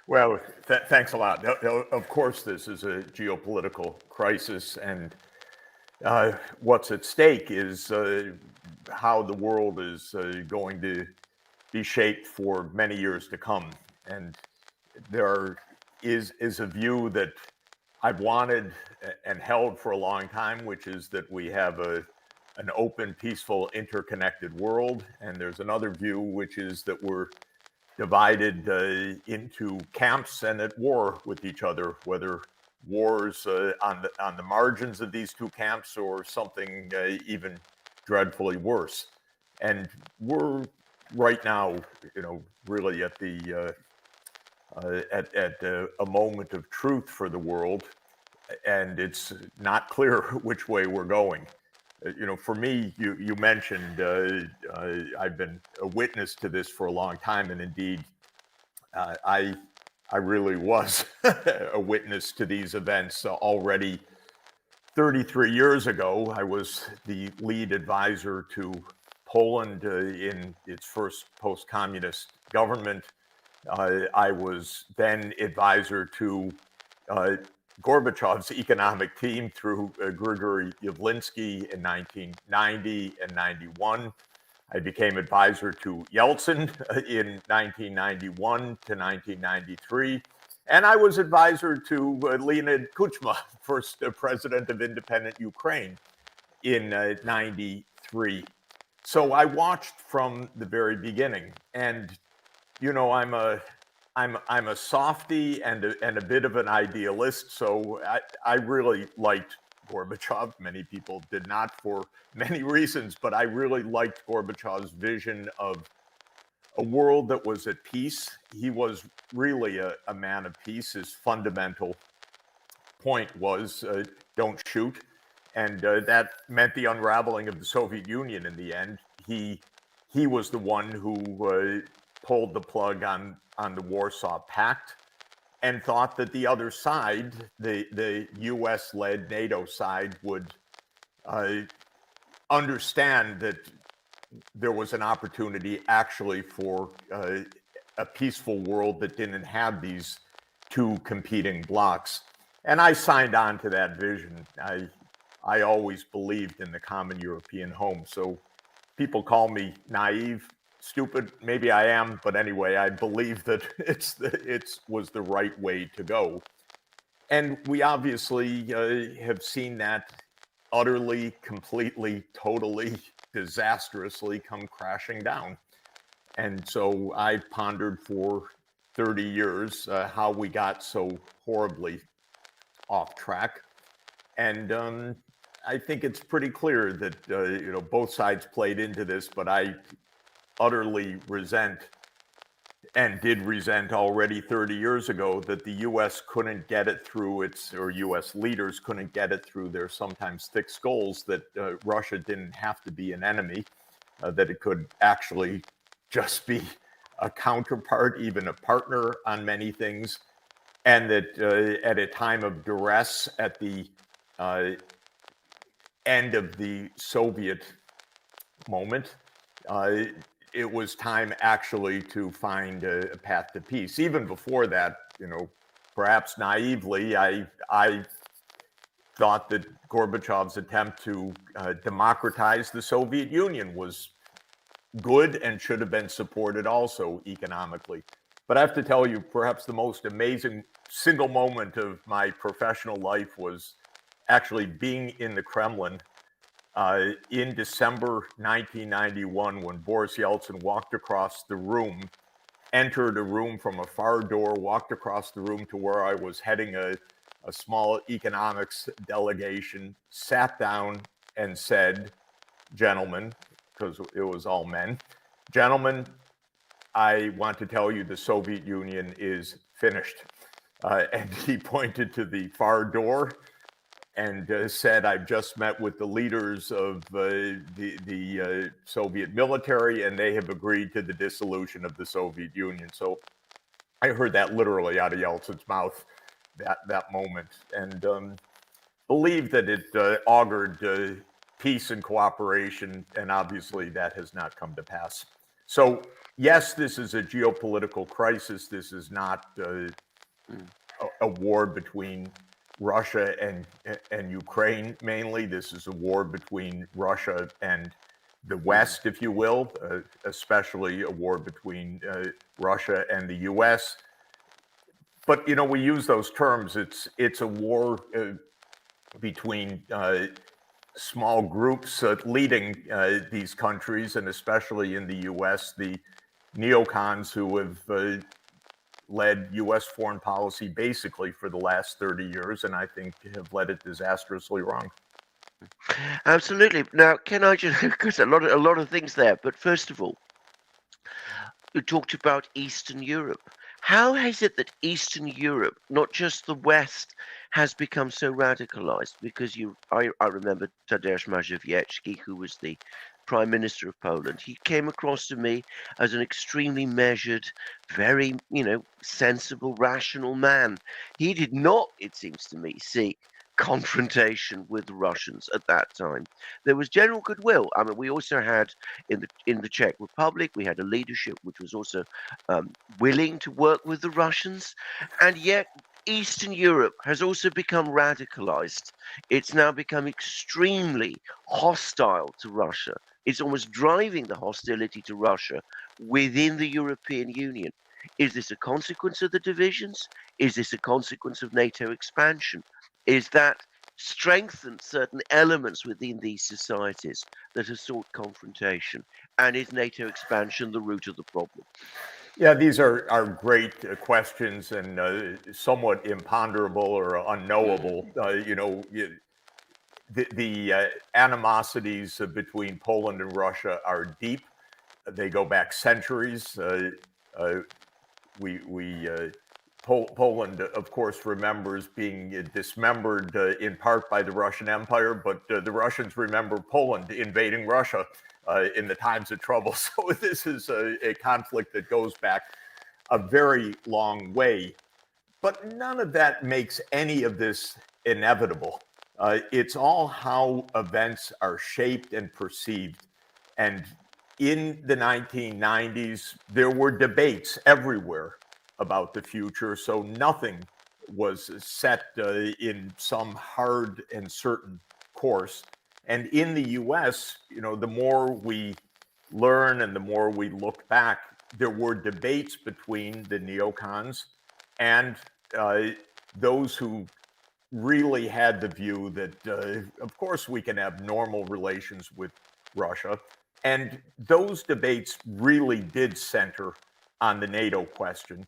Well, thanks a lot. Of course, this is a geopolitical crisis, and what's at stake is how the world is going to be shaped for many years to come. And there is a view that I've wanted and held for a long time, which is that we have an open, peaceful, interconnected world. And there's another view, which is that we're divided into camps and at war with each other, whether wars on the margins of these two camps or something even dreadfully worse. And we're right now, really at the at a moment of truth for the world, and it's not clear which way we're going. For me, you mentioned I've been a witness to this for a long time, and indeed, I really was a witness to these events already 33 years ago. I was the lead advisor to Poland in its first post-communist government. I was then advisor to Gorbachev's economic team through Grigory Yavlinsky in 1990 and 91. I became advisor to Yeltsin in 1991 to 1993. And I was advisor to Leonid Kuchma, first president of independent Ukraine in 93. So I watched from the very beginning. And, I'm a softie and a bit of an idealist, so I really liked Gorbachev. Many people did not for many reasons, but I really liked Gorbachev's vision of a world that was at peace. He was really a man of peace. His fundamental point was don't shoot, and that meant the unraveling of the Soviet Union in the end. He was the one who pulled the plug on the Warsaw Pact and thought that the other side, the US-led NATO side, would understand that there was an opportunity actually for a peaceful world that didn't have these two competing blocs. And I signed on to that vision. I always believed in the common European home. So people call me naive, stupid. Maybe I am, but anyway, I believe that it was the right way to go. And we obviously have seen that utterly, completely, totally, disastrously come crashing down. And so I pondered for 30 years how we got so horribly off track. And I think it's pretty clear that both sides played into this, but I utterly resent and did resent already 30 years ago that the US couldn't get it through or US leaders couldn't get it through their sometimes thick skulls that Russia didn't have to be an enemy, that it could actually just be a counterpart, even a partner on many things, and that at a time of duress at the end of the Soviet moment, it was time actually to find a path to peace. Even before that, perhaps naively, I thought that Gorbachev's attempt to democratize the Soviet Union was good and should have been supported also economically. But I have to tell you, perhaps the most amazing single moment of my professional life was actually being in the Kremlin in December 1991, when Boris Yeltsin walked across the room, entered a room from a far door, walked across the room to where I was heading a small economics delegation, sat down and said, "Gentlemen," because it was all men, "Gentlemen, I want to tell you the Soviet Union is finished." And he pointed to the far door and said, "I've just met with the leaders of the Soviet military, and they have agreed to the dissolution of the Soviet Union." So I heard that literally out of Yeltsin's mouth that moment, and believed that it augured peace and cooperation, and obviously that has not come to pass. So yes, this is a geopolitical crisis. This is not a war between Russia and Ukraine mainly. This is a war between Russia and the West, if you will, especially a war between Russia and the U.S. But we use those terms. It's a war between small groups leading these countries, and especially in the U.S., the neocons who have led U.S. foreign policy basically for the last 30 years, and I think have led it disastrously wrong. Absolutely. Now, can I just, because a lot of things there, but first of all, you talked about Eastern Europe. How is it that Eastern Europe, not just the West, has become so radicalized? Because I remember Tadeusz Mazowiecki, who was the Prime Minister of Poland. He came across to me as an extremely measured, very, sensible, rational man. He did not, it seems to me, seek confrontation with the Russians at that time. There was general goodwill. I mean, we also had in the Czech Republic, we had a leadership which was also willing to work with the Russians, and yet Eastern Europe has also become radicalized. It's now become extremely hostile to Russia. It's almost driving the hostility to Russia within the European Union. Is this a consequence of the divisions? Is this a consequence of NATO expansion? Is that strengthened certain elements within these societies that have sought confrontation? And is NATO expansion the root of the problem? Yeah, these are great questions and somewhat imponderable or unknowable. The animosities between Poland and Russia are deep. They go back centuries. Uh, we Poland, of course, remembers being dismembered in part by the Russian Empire, but the Russians remember Poland invading Russia in the times of trouble. So this is a conflict that goes back a very long way. But none of that makes any of this inevitable. It's all how events are shaped and perceived. And in the 1990s, there were debates everywhere about the future. So nothing was set in some hard and certain course. And in the US, the more we learn and the more we look back, there were debates between the neocons and uh, those who really had the view that, of course, we can have normal relations with Russia. And those debates really did center on the NATO question.